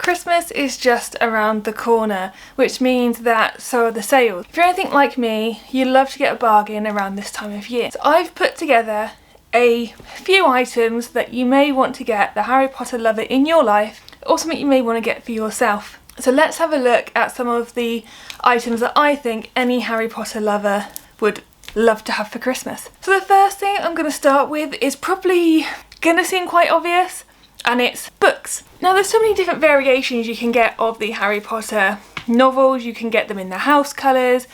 Christmas is just around the corner, which means that so are the sales. If you're anything like me, you love to get a bargain around this time of year. So I've put together a few items that you may want to get the Harry Potter lover in your life, or something you may want to get for yourself. So let's have a look at some of the items that I think any Harry Potter lover would love to have for Christmas. So the first thing I'm going to start with is probably going to seem quite obvious, and it's books. Now there's so many different variations you can get of the Harry Potter novels. You can get them in the house colours,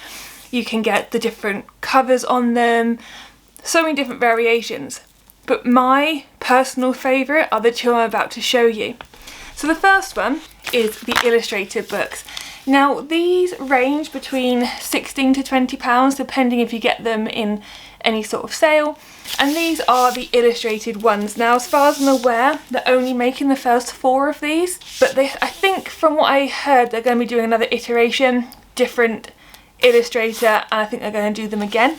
you can get the different covers on them, so many different variations. But my personal favourite are the two I'm about to show you. So the first one is the illustrated books. Now these range between £16 to £20 depending if you get them in any sort of sale, and these are the illustrated ones. Now as far as I'm aware, they're only making the first 4 of these, but I think from what I heard they're going to be doing another iteration, different illustrator, and I think they're going to do them again.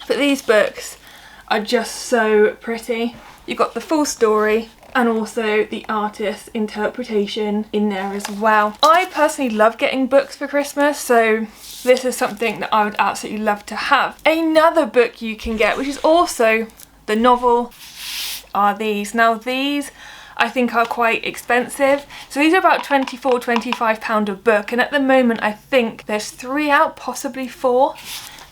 But these books are just so pretty. You've got the full story and also the artist's interpretation in there as well. I personally love getting books for Christmas, so this is something that I would absolutely love to have. Another book you can get, which is also the novel, are these. Now these I think are quite expensive. So these are about £24, £25 a book, and at the moment I think there's 3 out, possibly 4.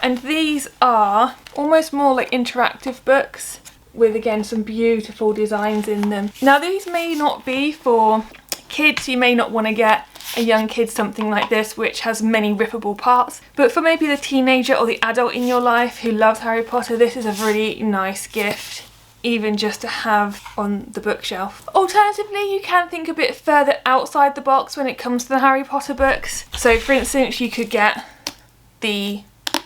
And these are almost more like interactive books with, again, some beautiful designs in them. Now these may not be for kids, you may not want to get a young kid something like this which has many rippable parts, but for maybe the teenager or the adult in your life who loves Harry Potter, this is a really nice gift, even just to have on the bookshelf. Alternatively, you can think a bit further outside the box when it comes to the Harry Potter books. So for instance, you could get the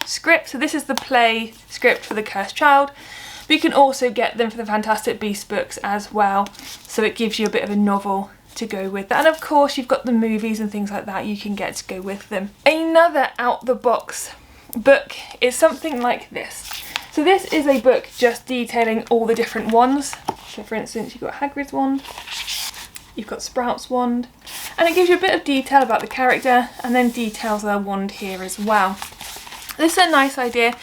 script. So this is the play script for The Cursed Child. But you can also get them for the Fantastic Beasts books as well, so it gives you a bit of a novel to go with that. And of course you've got the movies and things like that you can get to go with them. Another out the box book is something like this. So this is a book just detailing all the different wands. So for instance, you've got Hagrid's wand, you've got Sprout's wand, and it gives you a bit of detail about the character and then details their wand here as well. This is a nice idea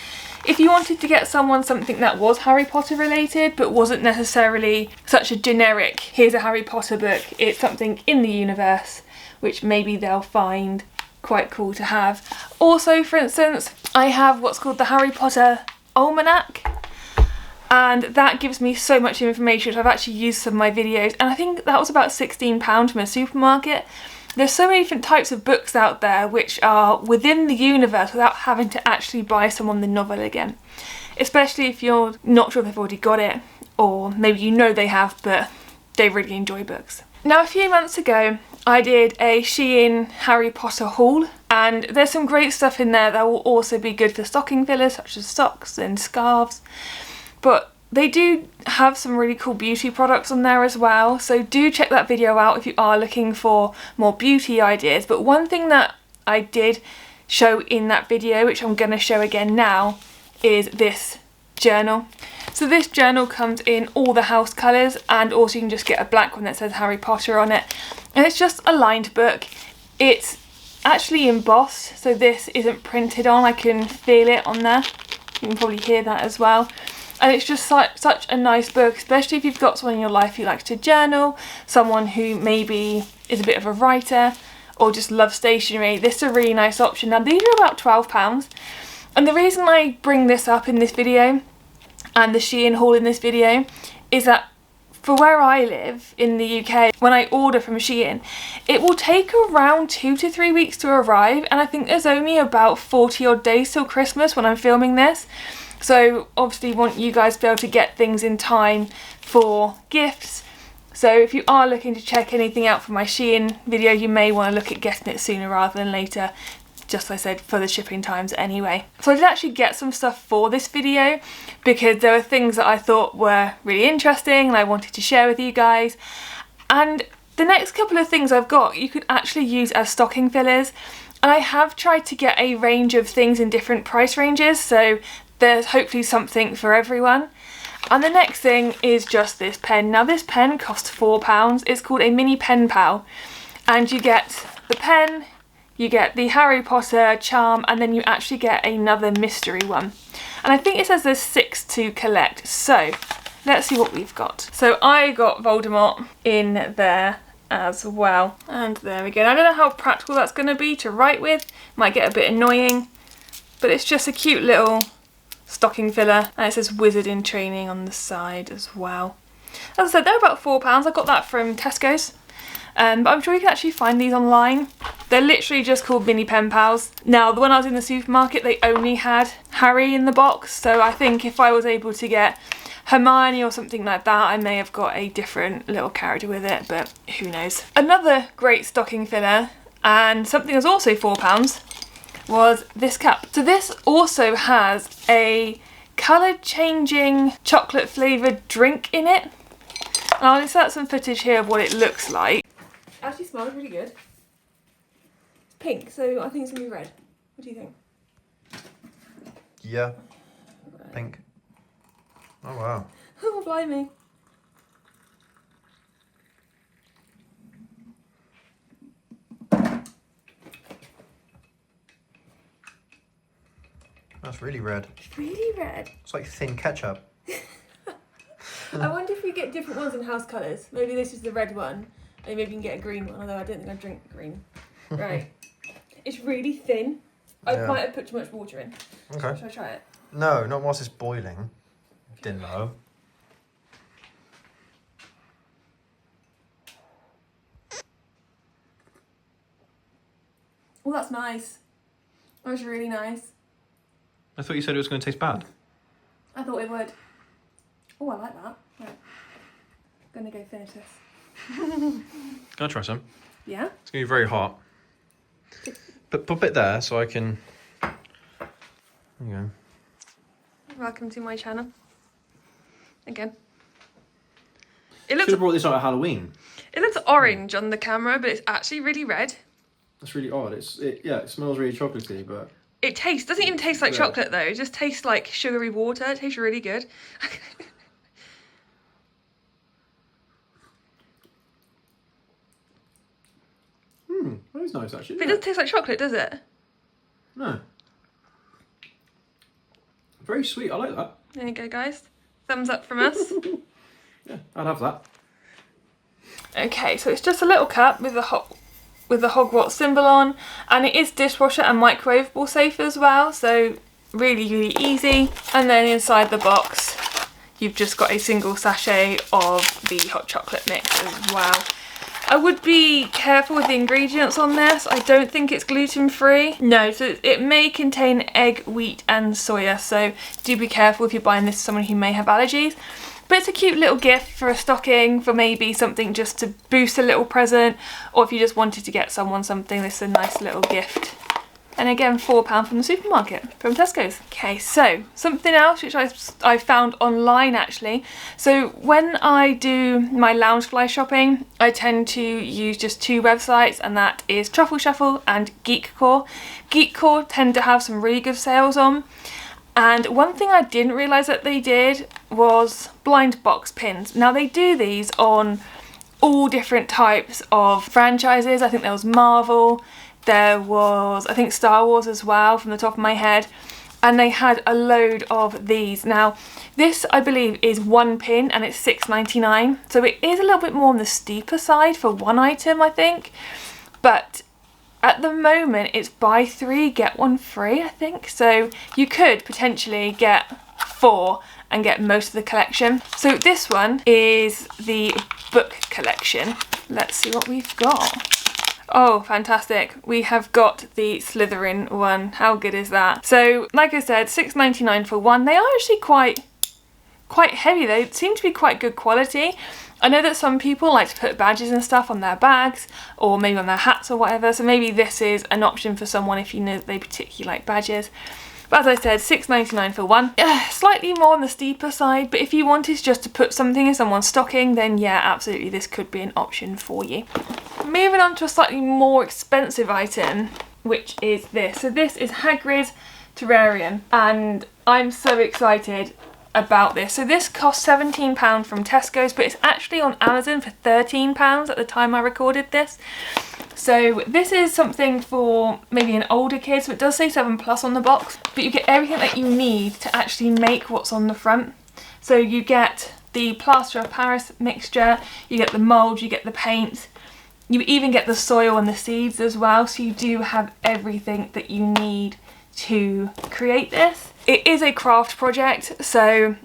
if you wanted to get someone something that was Harry Potter related but wasn't necessarily such a generic, here's a Harry Potter book, it's something in the universe which maybe they'll find quite cool to have. Also, for instance, I have what's called the Harry Potter Almanac, and that gives me so much information which I've actually used some of my videos, and I think that was about £16 from a supermarket. There's so many different types of books out there which are within the universe without having to actually buy someone the novel again. Especially if you're not sure they've already got it, or maybe you know they have but they really enjoy books. Now a few months ago I did a Shein Harry Potter haul, and there's some great stuff in there that will also be good for stocking fillers such as socks and scarves. But they do have some really cool beauty products on there as well, so do check that video out if you are looking for more beauty ideas. But one thing that I did show in that video, which I'm going to show again now, is this journal. So this journal comes in all the house colours, and also you can just get a black one that says Harry Potter on it. And it's just a lined book. It's actually embossed, so this isn't printed on. I can feel it on there. You can probably hear that as well. And it's just such a nice book, especially if you've got someone in your life who likes to journal, someone who maybe is a bit of a writer or just loves stationery. This is a really nice option. Now these are about £12, and the reason I bring this up in this video and the Shein haul in this video is that for where I live in the UK, when I order from Shein, it will take around 2 to 3 weeks to arrive, and I think there's only about 40 odd days till Christmas when I'm filming this. So obviously want you guys to be able to get things in time for gifts. So if you are looking to check anything out for my Shein video, you may want to look at getting it sooner rather than later, just like I said, for the shipping times anyway. So I did actually get some stuff for this video because there were things that I thought were really interesting and I wanted to share with you guys. And the next couple of things I've got you could actually use as stocking fillers, and I have tried to get a range of things in different price ranges, so there's hopefully something for everyone. And the next thing is just this pen. Now this pen costs £4. It's called a mini pen pal, and you get the pen, you get the Harry Potter charm, and then you actually get another mystery one. And I think it says there's 6 to collect, so let's see what we've got. So I got Voldemort in there as well. And there we go. I don't know how practical that's going to be to write with. Might get a bit annoying, but it's just a cute little stocking filler. And it says Wizard in Training on the side as well. As I said, they're about £4. I got that from Tesco's. But I'm sure you can actually find these online. They're literally just called mini pen pals. Now, when I was in the supermarket, they only had Harry in the box. So I think if I was able to get Hermione or something like that, I may have got a different little character with it, but who knows. Another great stocking filler, and something that's also £4, was this cup. So this also has a colour changing chocolate flavoured drink in it. And I'll insert some footage here of what it looks like. It actually smells really good. It's pink, so I think it's going to be red. What do you think? Yeah. Pink. Oh wow. Oh, blimey. That's really red. Really red. It's like thin ketchup. I wonder if we get different ones in house colours. Maybe this is the red one, and maybe you can get a green one, although I don't think I drink green. Right. It's really thin. I might have put too much water in. Okay. Should I try it? No, not whilst it's boiling. Didn't know. Oh, that's nice. That was really nice. I thought you said it was going to taste bad. I thought it would. Oh, I like that. Right. I'm going to go finish this. Can I try some? Yeah? It's going to be very hot. But pop it there so I can... There you go. Welcome to my channel. Again. It Should looks, have brought this out at Halloween. it looks orange on the camera, but it's actually really red. That's really odd. It smells really chocolatey, but... It doesn't even taste like chocolate though, it just tastes like sugary water. It tastes really good. That is nice actually. But it doesn't taste like chocolate, does it? No. Very sweet, I like that. There you go, guys. Thumbs up from us. Yeah, I'd have that. Okay, so it's just a little cup with the Hogwarts symbol on, and it is dishwasher and microwavable safe as well, so really, really easy. And then inside the box, you've just got a single sachet of the hot chocolate mix as well. I would be careful with the ingredients on this. I don't think it's gluten-free. No, so it may contain egg, wheat and soya, so do be careful if you're buying this to someone who may have allergies. But it's a cute little gift for a stocking, for maybe something just to boost a little present, or if you just wanted to get someone something, this is a nice little gift. And again, £4 from the supermarket, from Tesco's. Okay, so something else which I found online actually. So when I do my Loungefly shopping, I tend to use just 2 websites, and that is Truffle Shuffle and Geekcore. Geekcore tend to have some really good sales on. And one thing I didn't realise that they did was blind box pins. Now they do these on all different types of franchises. I think there was Marvel, there was I think Star Wars as well from the top of my head, and they had a load of these. Now this I believe is 1 pin and it's £6.99, so it is a little bit more on the steeper side for 1 item I think, but at the moment it's buy 3 get 1 free I think, so you could potentially get 4 and get most of the collection. So this one is the book collection. Let's see what we've got. Oh, fantastic. We have got the Slytherin one. How good is that? So, like I said, £6.99 for 1. They are actually quite heavy. They seem to be quite good quality. I know that some people like to put badges and stuff on their bags, or maybe on their hats or whatever, so maybe this is an option for someone if you know that they particularly like badges. But as I said, £6.99 for 1. Slightly more on the steeper side, but if you wanted just to put something in someone's stocking, then yeah, absolutely, this could be an option for you. Moving on to a slightly more expensive item, which is this. So this is Hagrid's Terrarium, and I'm so excited about this. So this cost £17 from Tesco's, but it's actually on Amazon for £13 at the time I recorded this. So this is something for maybe an older kid, so it does say 7+ on the box, but you get everything that you need to actually make what's on the front. So you get the plaster of Paris mixture, you get the mould, you get the paint, you even get the soil and the seeds as well, so you do have everything that you need to create this. It is a craft project, so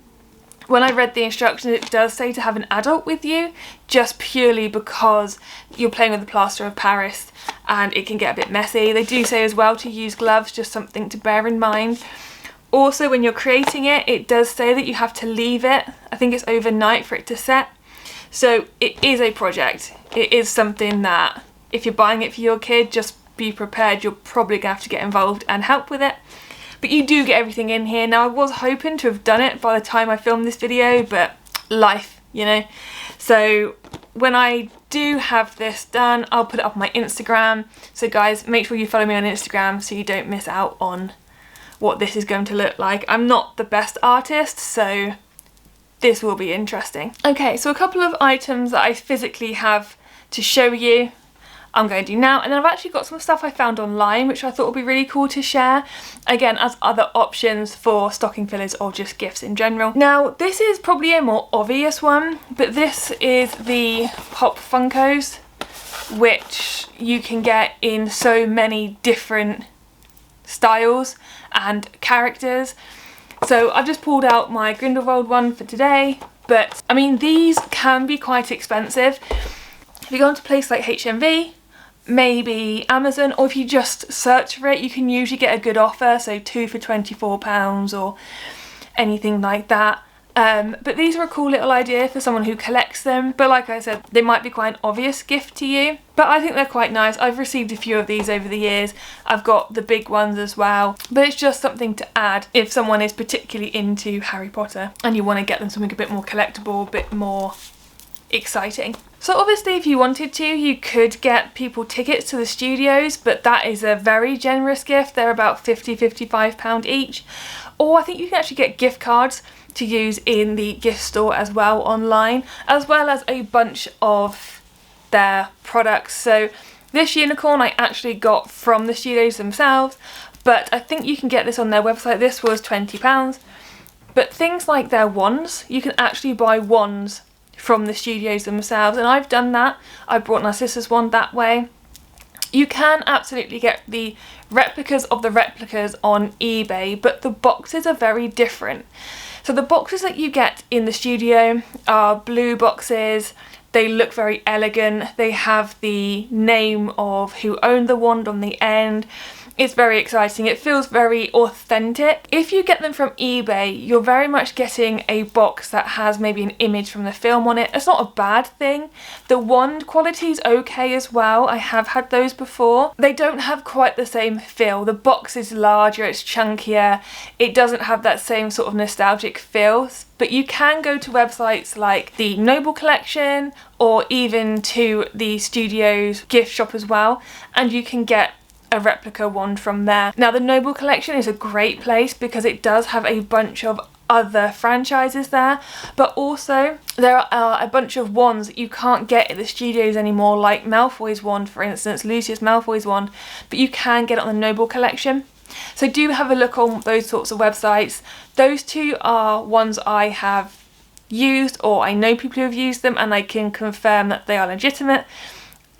when I read the instructions it does say to have an adult with you, just purely because you're playing with the plaster of Paris and it can get a bit messy. They do say as well to use gloves, just something to bear in mind. Also, when you're creating it, it does say that you have to leave it, I think it's overnight for it to set. So it is a project. It is something that if you're buying it for your kid, just be prepared, you're probably going to have to get involved and help with it. But you do get everything in here. Now I was hoping to have done it by the time I filmed this video, but life, you know. So when I do have this done, I'll put it up on my Instagram. So guys, make sure you follow me on Instagram so you don't miss out on what this is going to look like. I'm not the best artist, so this will be interesting. Okay, so a couple of items that I physically have to show you I'm going to do now, and then I've actually got some stuff I found online which I thought would be really cool to share, again as other options for stocking fillers or just gifts in general. Now this is probably a more obvious one, but this is the Pop Funkos, which you can get in so many different styles and characters. So I've just pulled out my Grindelwald one for today, but I mean these can be quite expensive. If you go into a place like HMV, maybe Amazon, or if you just search for it you can usually get a good offer, so 2 for £24 or anything like that. But these are a cool little idea for someone who collects them, but like I said, they might be quite an obvious gift to you, but I think they're quite nice. I've received a few of these over the years. I've got the big ones as well, but it's just something to add if someone is particularly into Harry Potter and you want to get them something a bit more collectible, a bit more exciting. So obviously if you wanted to, you could get people tickets to the studios, but that is a very generous gift. They're about £50–55 each. Or I think you can actually get gift cards to use in the gift store as well online, as well as a bunch of their products. So this unicorn I actually got from the studios themselves, but I think you can get this on their website. This was £20. But things like their wands, you can actually buy wands from the studios themselves, and I've done that. I brought Narcissa's wand that way. You can absolutely get the replicas of the replicas on eBay, but the boxes are very different. So the boxes that you get in the studio are blue boxes. They look very elegant. They have the name of who owned the wand on the end. It's very exciting. It feels very authentic. If you get them from eBay, you're very much getting a box that has maybe an image from the film on it. It's not a bad thing. The wand quality is okay as well. I have had those before. They don't have quite the same feel. The box is larger, it's chunkier. It doesn't have that same sort of nostalgic feel. But you can go to websites like the Noble Collection or even to the studio's gift shop as well, and you can get a replica wand from there. Now the Noble Collection is a great place because it does have a bunch of other franchises there, but also there are a bunch of wands that you can't get at the studios anymore, like Malfoy's wand, for instance, Lucius Malfoy's wand, but you can get it on the Noble Collection. So do have a look on those sorts of websites. Those two are ones I have used, or I know people who have used them, and I can confirm that they are legitimate.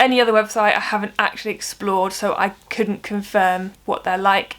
Any other website I haven't actually explored, so I couldn't confirm what they're like.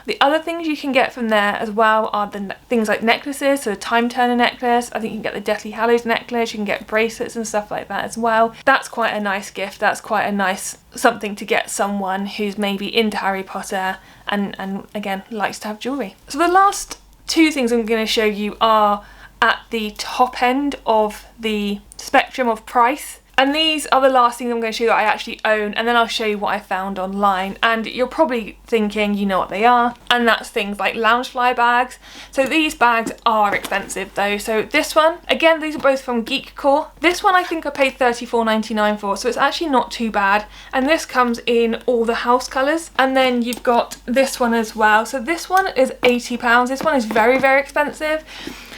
The other things you can get from there as well are the things like necklaces, so the Time Turner necklace. I think you can get the Deathly Hallows necklace, you can get bracelets and stuff like that as well. That's quite a nice gift. That's quite a nice something to get someone who's maybe into Harry Potter and again likes to have jewellery. So the last two things I'm going to show you are at the top end of the spectrum of price. And these are the last things I'm going to show you that I actually own, and then I'll show you what I found online. And you're probably thinking you know what they are, and that's things like Loungefly bags. So these bags are expensive though. So this one, again, these are both from Geekcore. This one I think I paid $34.99 for, so it's actually not too bad. And this comes in all the house colours. And then you've got this one as well. So this one is £80. This one is very, very expensive.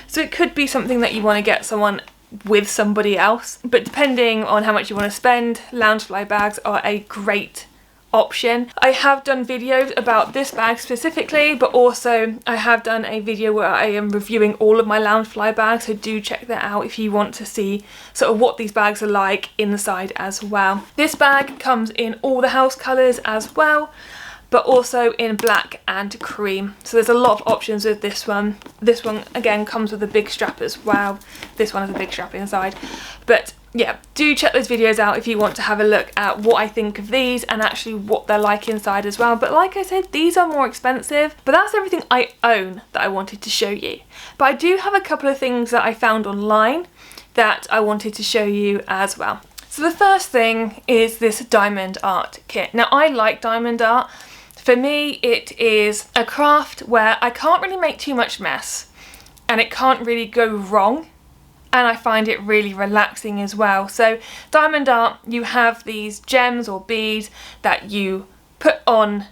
So it could be something that you want to get someone with somebody else. But depending on how much you want to spend, Loungefly bags are a great option. I have done videos about this bag specifically, but also I have done a video where I am reviewing all of my Loungefly bags, so do check that out if you want to see sort of what these bags are like inside as well. This bag comes in all the house colours as well, but also in black and cream. So there's a lot of options with this one. This one again comes with a big strap as well. This one has a big strap inside. But yeah, do check those videos out if you want to have a look at what I think of these and actually what they're like inside as well. But like I said, these are more expensive, but that's everything I own that I wanted to show you. But I do have a couple of things that I found online that I wanted to show you as well. So the first thing is this diamond art kit. Now I like diamond art. For me, it is a craft where I can't really make too much mess and it can't really go wrong. And I find it really relaxing as well. So diamond art, you have these gems or beads that you put on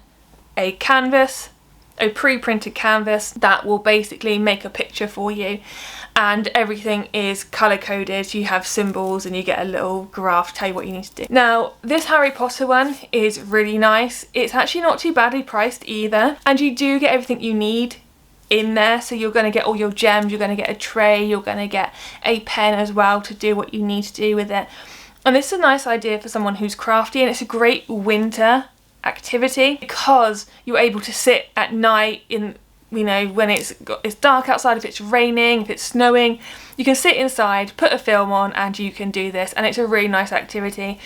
a canvas, a pre-printed canvas that will basically make a picture for you. And everything is colour coded. You have symbols and you get a little graph to tell you what you need to do. Now this Harry Potter one is really nice. It's actually not too badly priced either, and you do get everything you need in there. So you're going to get all your gems, you're going to get a tray, you're going to get a pen as well to do what you need to do with it. And this is a nice idea for someone who's crafty, and it's a great winter activity because you're able to sit at night in, you know, when it's dark outside, if it's raining, if it's snowing, you can sit inside, put a film on and you can do this, and it's a really nice activity.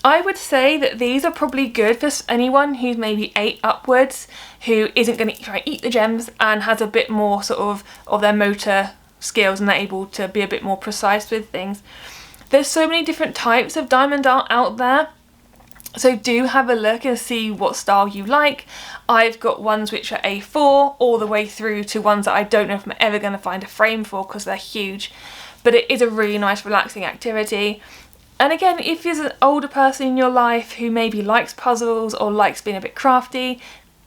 I would say that these are probably good for anyone who's maybe 8 upwards, who isn't going to try and eat the gems and has a bit more sort of their motor skills and they're able to be a bit more precise with things. There's so many different types of diamond art out there, so do have a look and see what style you like. I've got ones which are A4 all the way through to ones that I don't know if I'm ever going to find a frame for because they're huge, but it is a really nice relaxing activity. And again, if there's an older person in your life who maybe likes puzzles or likes being a bit crafty,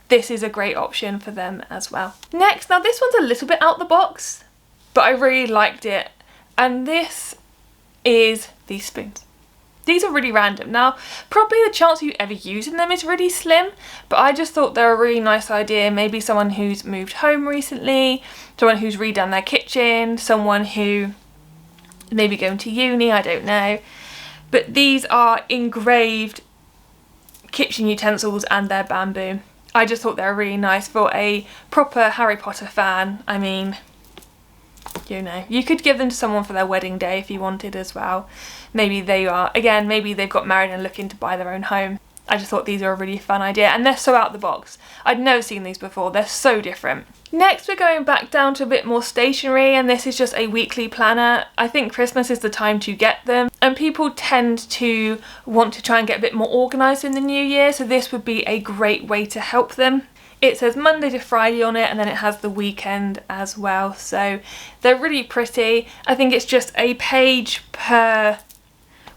this is a great option for them as well. Next, now this one's a little bit out the box, but I really liked it. And this is these spoons. These are really random. Now, probably the chance of you ever using them is really slim, but I just thought they're a really nice idea. Maybe someone who's moved home recently, someone who's redone their kitchen, someone who maybe going to uni, I don't know. But these are engraved kitchen utensils and they're bamboo. I just thought they were really nice for a proper Harry Potter fan. I mean, you know, you could give them to someone for their wedding day if you wanted as well. Maybe they are, again, maybe they've got married and looking to buy their own home. I just thought these are a really fun idea, and they're so out the box. I'd never seen these before, they're so different. Next we're going back down to a bit more stationery, and this is just a weekly planner. I think Christmas is the time to get them, and people tend to want to try and get a bit more organised in the new year, so this would be a great way to help them. It says Monday to Friday on it, and then it has the weekend as well, so they're really pretty. I think it's just a page per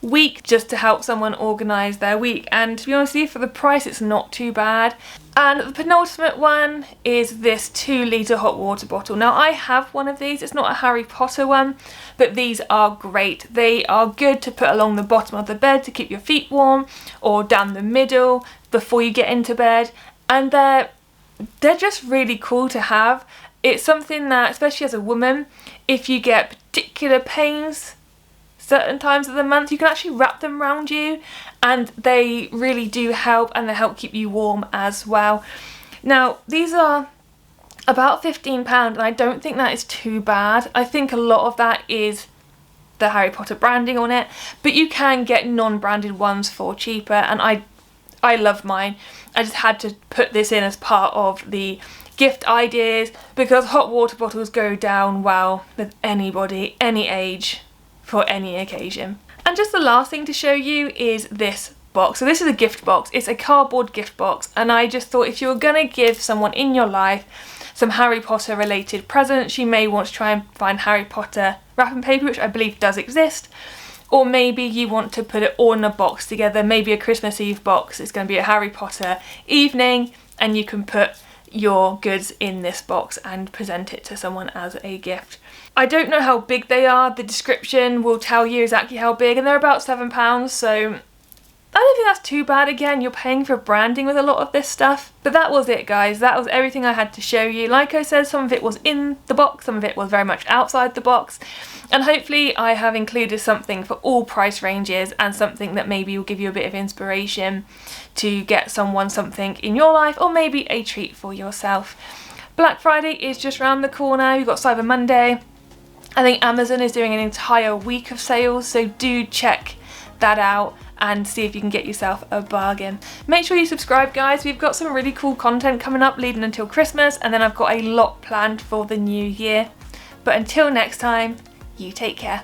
week just to help someone organise their week, and to be honest with you, for the price it's not too bad. And the penultimate one is this 2-litre hot water bottle. Now I have one of these, it's not a Harry Potter one, but these are great. They are good to put along the bottom of the bed to keep your feet warm, or down the middle before you get into bed, and they're just really cool to have. It's something that, especially as a woman, if you get particular pains certain times of the month, you can actually wrap them around you, and they really do help, and they help keep you warm as well. Now these are about £15, and I don't think that is too bad. I think a lot of that is the Harry Potter branding on it, but you can get non-branded ones for cheaper, and I love mine. I just had to put this in as part of the gift ideas because hot water bottles go down well with anybody, any age, for any occasion. And just the last thing to show you is this box. So this is a gift box. It's a cardboard gift box, and I just thought if you're gonna give someone in your life some Harry Potter related presents, you may want to try and find Harry Potter wrapping paper, which I believe does exist, or maybe you want to put it all in a box together, maybe a Christmas Eve box. It's going to be a Harry Potter evening, and you can put your goods in this box and present it to someone as a gift. I don't know how big they are. The description will tell you exactly how big, and they're about £7, so I don't think that's too bad. Again, you're paying for branding with a lot of this stuff. But that was it, guys. That was everything I had to show you. Like I said, some of it was in the box, some of it was very much outside the box. And hopefully I have included something for all price ranges and something that maybe will give you a bit of inspiration to get someone something in your life, or maybe a treat for yourself. Black Friday is just around the corner. You've got Cyber Monday. I think Amazon is doing an entire week of sales, so do check that out and see if you can get yourself a bargain. Make sure you subscribe, guys. We've got some really cool content coming up leading until Christmas, and then I've got a lot planned for the new year. But until next time, you take care.